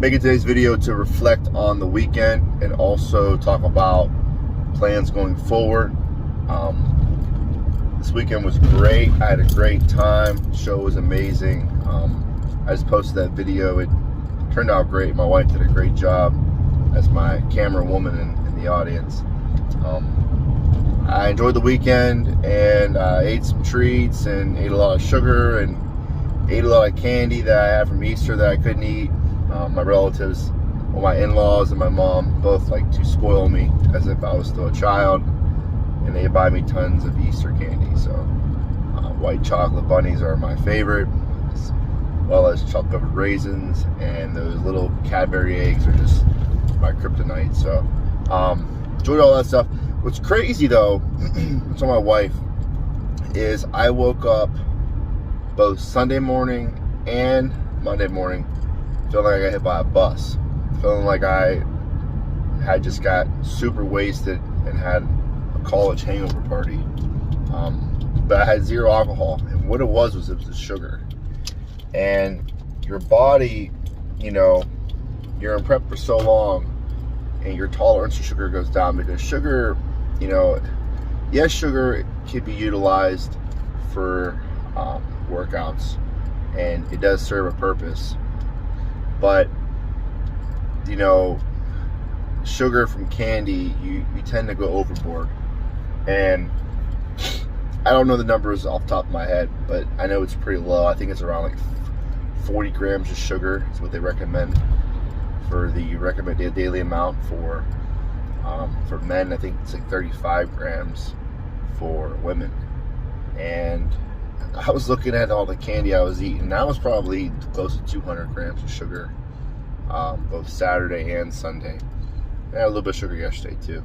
making today's video to reflect on the weekend and also talk about plans going forward. This weekend was great. I had a great time. The show was amazing. I just posted that video. It turned out great. My wife did a great job as my camera woman in the audience. I enjoyed the weekend, and I ate some treats and ate a lot of sugar and ate a lot of candy that I had from Easter that I couldn't eat. My relatives, well, my in-laws and my mom both like to spoil me as if I was still a child, and they buy me tons of Easter candy. So white chocolate bunnies are my favorite, as well as chocolate covered raisins, and those little Cadbury eggs are just my kryptonite. So enjoyed all that stuff. What's crazy though, to my wife, is I woke up both Sunday morning and Monday morning feeling like I got hit by a bus, feeling like I had just got super wasted and had a college hangover party. But I had zero alcohol, and what it was the sugar. And your body, you know, you're in prep for so long, and your tolerance to sugar goes down, because sugar, you know, yes, sugar can be utilized for workouts, and it does serve a purpose, but you know, sugar from candy, you tend to go overboard. And I don't know the numbers off the top of my head, but I know it's pretty low. I think it's around like 40 grams of sugar is what they recommend for the recommended daily amount for men. I think it's like 35 grams for women. And I was looking at all the candy I was eating, and I was probably close to 200 grams of sugar, both Saturday and Sunday. I had a little bit of sugar yesterday too.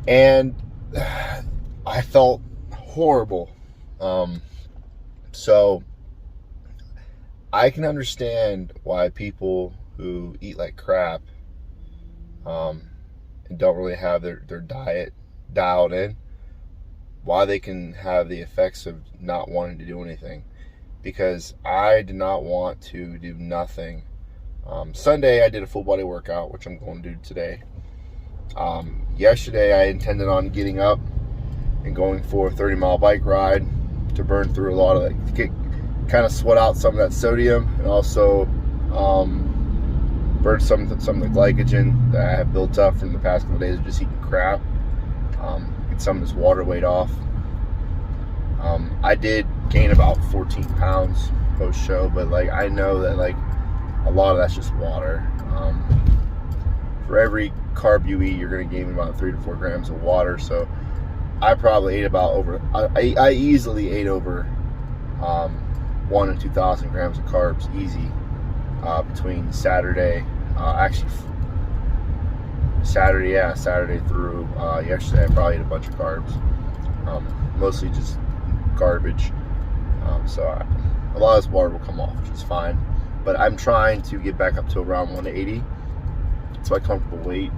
And I felt horrible. So I can understand why people who eat like crap and don't really have their diet dialed in, why they can have the effects of not wanting to do anything. Because I did not want to do nothing. Sunday I did a full body workout, which I'm going to do today. Yesterday I intended on getting up and going for a 30-mile bike ride to burn through a lot of it, to kind of sweat out some of that sodium, and also burn some of the glycogen that I have built up from the past couple of days of just eating crap. Get some of this water weight off. I did gain about 14 pounds post-show, but like I know that like a lot of that's just water. For every carb you eat, you're going to gain about 3 to 4 grams of water. So I probably ate about I easily ate over 1,000 and 2,000 grams of carbs easy between Saturday, Saturday through yesterday. I probably ate a bunch of carbs, mostly just garbage. So a lot of this water will come off, which is fine. But I'm trying to get back up to around 180. It's my comfortable weight.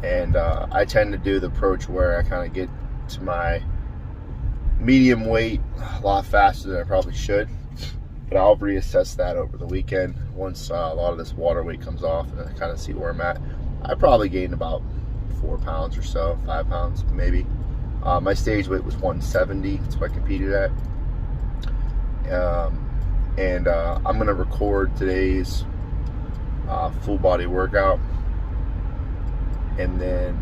And I tend to do the approach where I kind of get to my medium weight a lot faster than I probably should. But I'll reassess that over the weekend once a lot of this water weight comes off, and I kind of see where I'm at. I probably gained about 4 pounds or so, 5 pounds maybe. My stage weight was 170, that's what I competed at. I'm going to record today's full body workout, and then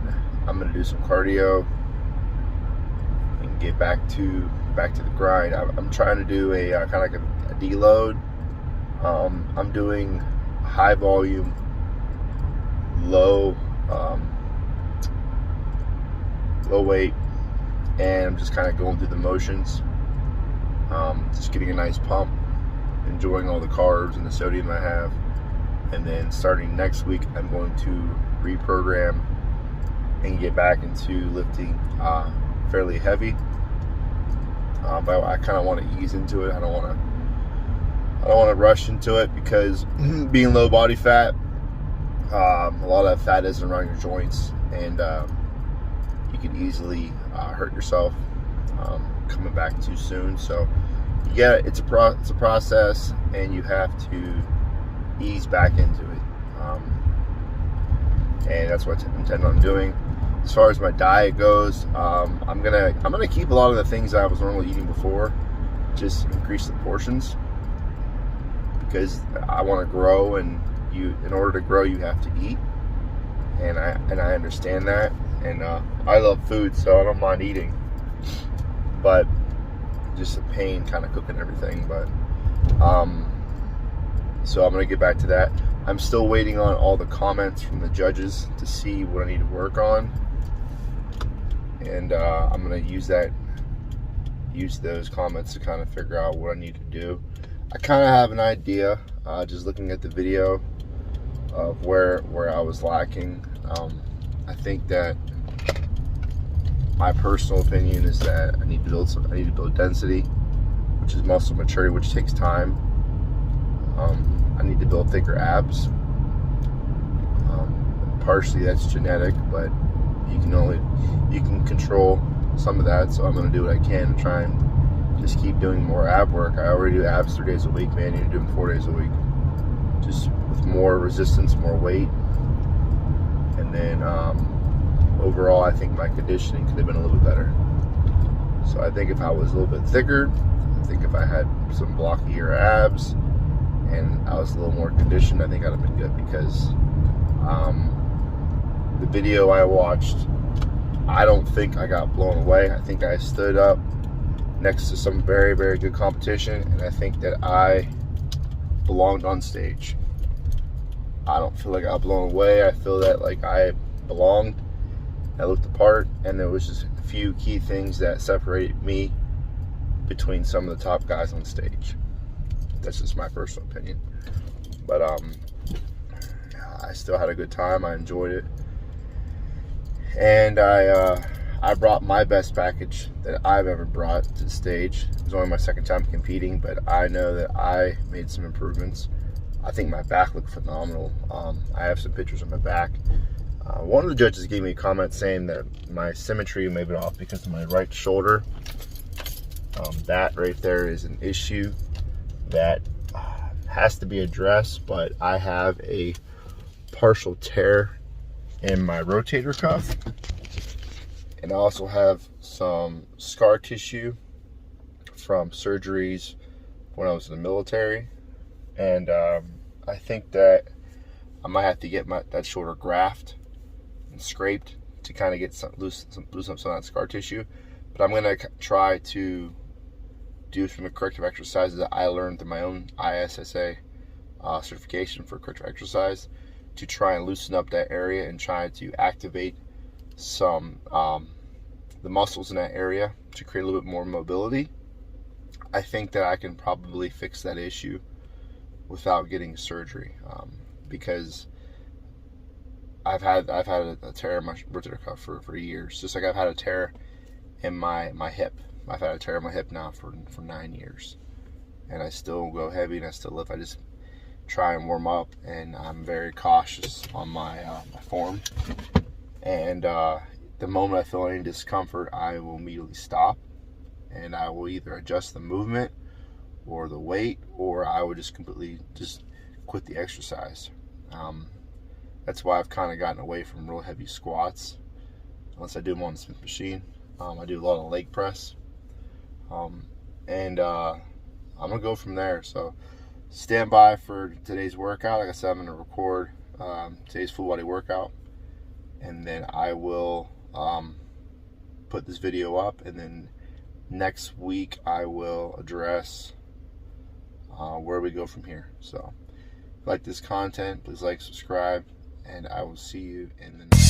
I'm going to do some cardio and get back to the grind. I'm trying to do a kind of like a deload. I'm doing high volume, low weight, and I'm just kind of going through the motions, just getting a nice pump, enjoying all the carbs and the sodium I have. And then starting next week, I'm going to reprogram and get back into lifting fairly heavy. But I kind of want to ease into it. I don't want to rush into it, because being low body fat, a lot of that fat isn't around your joints, and you can easily hurt yourself coming back too soon. So yeah, it's a process, and you have to ease back into it. And that's what I intend on doing. As far as my diet goes, I'm gonna keep a lot of the things I was normally eating before, just increase the portions, because I want to grow, and in order to grow, you have to eat, and I understand that, and I love food, so I don't mind eating, but just a pain kind of cooking everything. But so I'm gonna get back to that. I'm still waiting on all the comments from the judges to see what I need to work on, and I'm gonna use those comments to kind of figure out what I need to do. I kind of have an idea, just looking at the video, of where I was lacking. I think that my personal opinion is that I need to build density, which is muscle maturity, which takes time. I need to build thicker abs. Partially that's genetic, but you can control some of that. So I'm going to do what I can to try and just keep doing more ab work. I already do abs 3 days a week, man. I need to do them 4 days a week, just with more resistance, more weight, and then overall, I think my conditioning could have been a little bit better. So I think if I was a little bit thicker, I think if I had some blockier abs and I was a little more conditioned, I think I'd have been good, because the video I watched, I don't think I got blown away. I think I stood up next to some very, very good competition, and I think that I belonged on stage. I don't feel like I got blown away. I feel that like I belonged. I looked the part, and there was just a few key things that separated me between some of the top guys on stage. That's just my personal opinion. But I still had a good time. I enjoyed it. And I brought my best package that I've ever brought to the stage. It was only my second time competing, but I know that I made some improvements. I think my back looked phenomenal. I have some pictures of my back. One of the judges gave me a comment saying that my symmetry may be off because of my right shoulder. That right there is an issue that has to be addressed, but I have a partial tear in my rotator cuff, and I also have some scar tissue from surgeries when I was in the military, and I think that I might have to get that shoulder grafted and scraped to kind of get loosen up some of that scar tissue. But I'm gonna try to do some corrective exercises that I learned through my own ISSA certification for corrective exercise, to try and loosen up that area and try to activate some the muscles in that area to create a little bit more mobility. I think that I can probably fix that issue without getting surgery, because I've had a tear in my rotator cuff for years, just like I've had a tear in my hip. I've had a tear in my hip now for 9 years, and I still go heavy and I still lift. I just try and warm up, and I'm very cautious on my form, and the moment I feel any discomfort, I will immediately stop, and I will either adjust the movement or the weight, or I would just completely quit the exercise. That's why I've kind of gotten away from real heavy squats, unless I do them on the Smith machine. I do a lot of leg press, and I'm gonna go from there. So stand by for today's workout. Like I said, I'm gonna record today's full body workout, and then I will put this video up, and then next week I will address where we go from here. So if you like this content, please like, subscribe, and I will see you in the next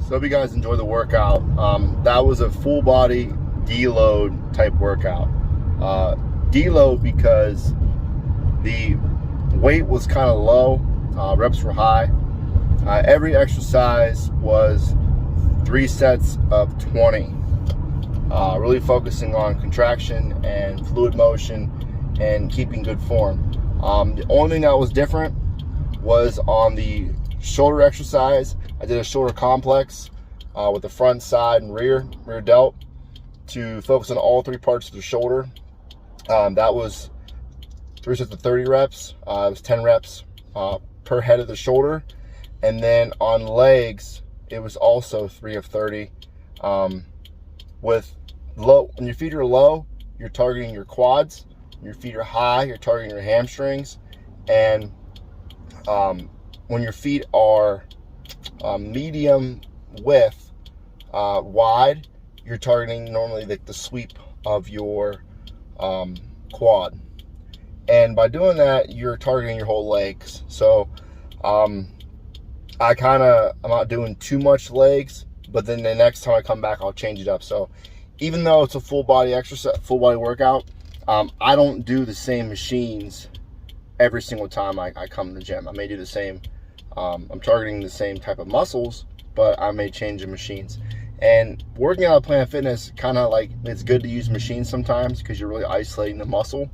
So hope you guys enjoy the workout. That was a full body deload type workout. Deload because the weight was kind of low, reps were high. Every exercise was 3 sets of 20. Really focusing on contraction and fluid motion and keeping good form. The only thing that was different was on the shoulder exercise. I did a shoulder complex with the front, side, and rear delt to focus on all 3 parts of the shoulder. That was 3 sets of 30 reps. It was 10 reps per head of the shoulder. And then on legs, it was also 3 of 30. With low, when your feet are low, you're targeting your quads. When your feet are high, you're targeting your hamstrings. And when your feet are medium width, wide, you're targeting normally the sweep of your quad. And by doing that, you're targeting your whole legs. So I'm not doing too much legs, but then the next time I come back, I'll change it up. So even though it's a full body exercise, full body workout, I don't do the same machines every single time I come to the gym. I may do the same, I'm targeting the same type of muscles, but I may change the machines. And working out at Planet Fitness, kind of like, it's good to use machines sometimes because you're really isolating the muscle.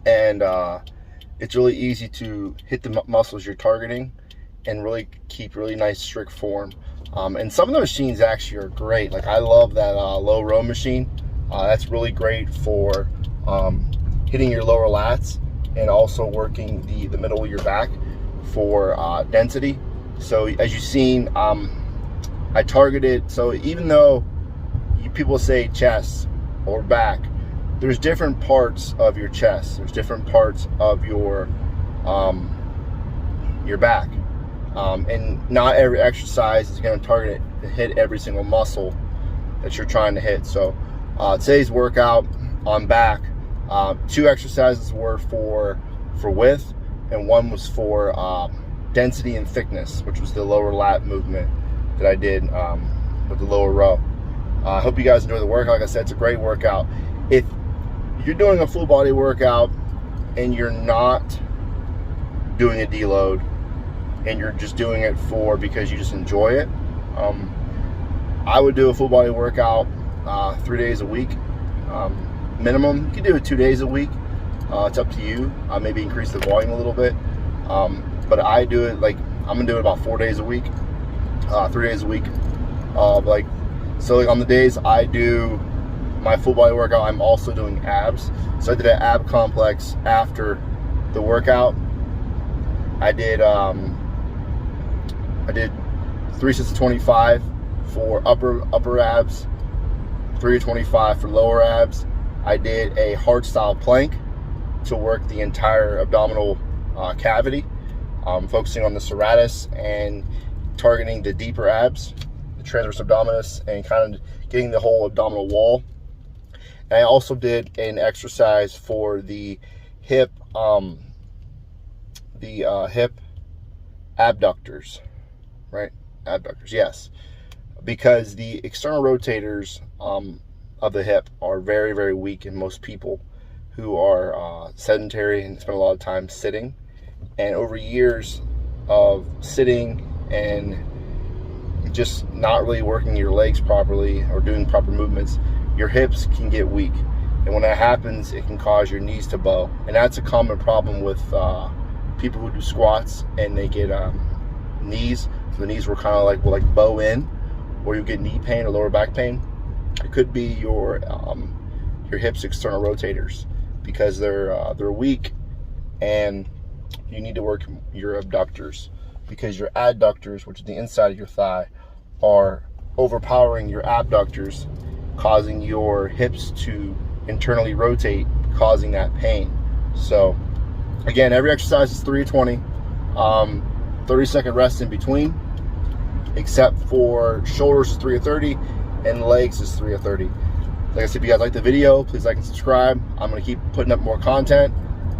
And it's really easy to hit the muscles you're targeting and really keep really nice strict form. And some of the machines actually are great. Like, I love that low row machine. That's really great for hitting your lower lats and also working the middle of your back for density. So as you've seen, I targeted, so even though people say chest or back, there's different parts of your chest. There's different parts of your back. And not every exercise is going to target it to hit every single muscle that you're trying to hit. So today's workout on back, 2 exercises were for width, and 1 was for density and thickness, which was the lower lat movement that I did with the lower row. I hope you guys enjoy the workout. Like I said, it's a great workout. If you're doing a full body workout and you're not doing a deload, and you're just doing it because you just enjoy it, I would do a full body workout 3 days a week minimum. You can do it 2 days a week. It's up to you. Maybe increase the volume a little bit, but I do it like, I'm gonna do it about 4 days a week, 3 days a week. So on the days I do my full body workout, I'm also doing abs. So I did an ab complex after the workout. I did 3 sets of 25 for upper abs, 3 to 25 for lower abs. I did a hard style plank to work the entire abdominal cavity, focusing on the serratus and targeting the deeper abs, the transverse abdominis, and kind of getting the whole abdominal wall. And I also did an exercise for the hip, hip abductors, right? Abductors, yes. Because the external rotators of the hip are very, very weak in most people who are sedentary and spend a lot of time sitting. And over years of sitting and just not really working your legs properly or doing proper movements, your hips can get weak. And when that happens, it can cause your knees to bow. And that's a common problem with people who do squats and they get knees. So the knees will kind of like bow in, or you get knee pain or lower back pain. It could be your hips external rotators because they're weak, and you need to work your abductors because your adductors, which is the inside of your thigh, are overpowering your abductors, causing your hips to internally rotate, causing that pain. So again, every exercise is 3 to 20, 30-second rest in between, except for shoulders is 3 to 30 and legs is 3 to 30. Like I said, if you guys like the video, please like and subscribe. I'm going to keep putting up more content,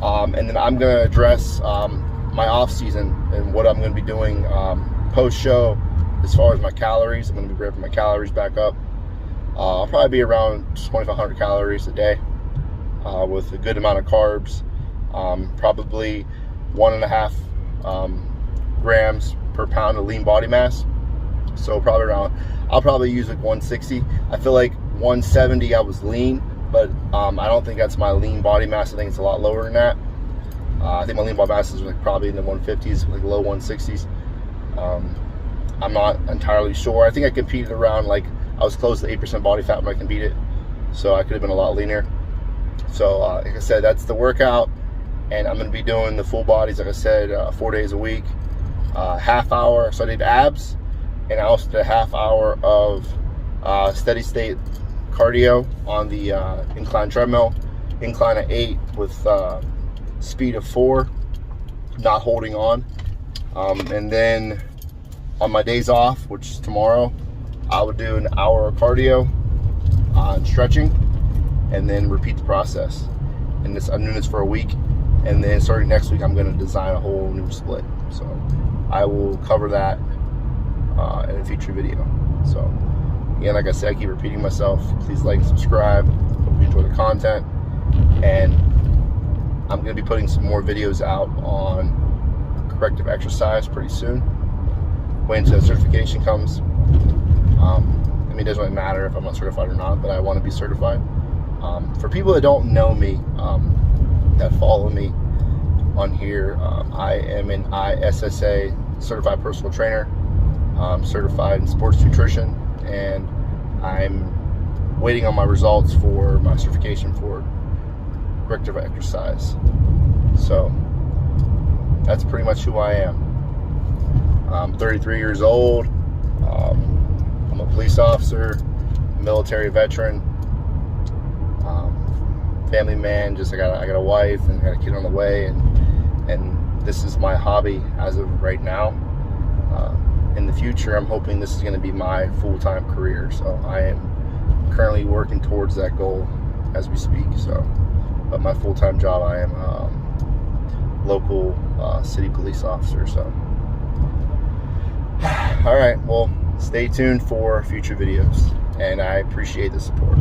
and then I'm going to address my off season and what I'm going to be doing post show as far as my calories, I'm going to be ramping my calories back up. I'll probably be around 2,500 calories a day with a good amount of carbs. Probably 1.5 grams per pound of lean body mass. So probably around, I'll probably use like 160. I feel like 170 I was lean, but I don't think that's my lean body mass. I think it's a lot lower than that. I think my lean body mass is like probably in the 150s, like low 160s. I'm not entirely sure. I think I competed around, like, I was close to 8% body fat when I competed, so I could have been a lot leaner. So like I said, that's the workout, and I'm going to be doing the full bodies, like I said, 4 days a week, half hour. So I did abs, and I also did a half hour of steady state cardio on the incline treadmill, incline at 8 with speed of 4, not holding on. And then on my days off, which is tomorrow, I would do an hour of cardio on stretching, and then repeat the process. And I'm doing this for a week, and then starting next week, I'm going to design a whole new split. So I will cover that in a future video. So again, like I said, I keep repeating myself. Please like and subscribe. Hope you enjoy the content. And I'm going to be putting some more videos out on corrective exercise pretty soon, when the certification comes. I mean, it doesn't really matter if I'm not certified or not, but I want to be certified. For people that don't know me, that follow me on here, I am an ISSA certified personal trainer. I'm certified in sports nutrition, and I'm waiting on my results for my certification for corrective exercise. So that's pretty much who I am. I'm 33 years old. I'm a police officer, military veteran, family man. Just I got a wife and I got a kid on the way, and this is my hobby as of right now. In the future, I'm hoping this is going to be my full-time career. So I am currently working towards that goal as we speak. So, but my full-time job, I am local city police officer. So all right, well, stay tuned for future videos, and I appreciate the support.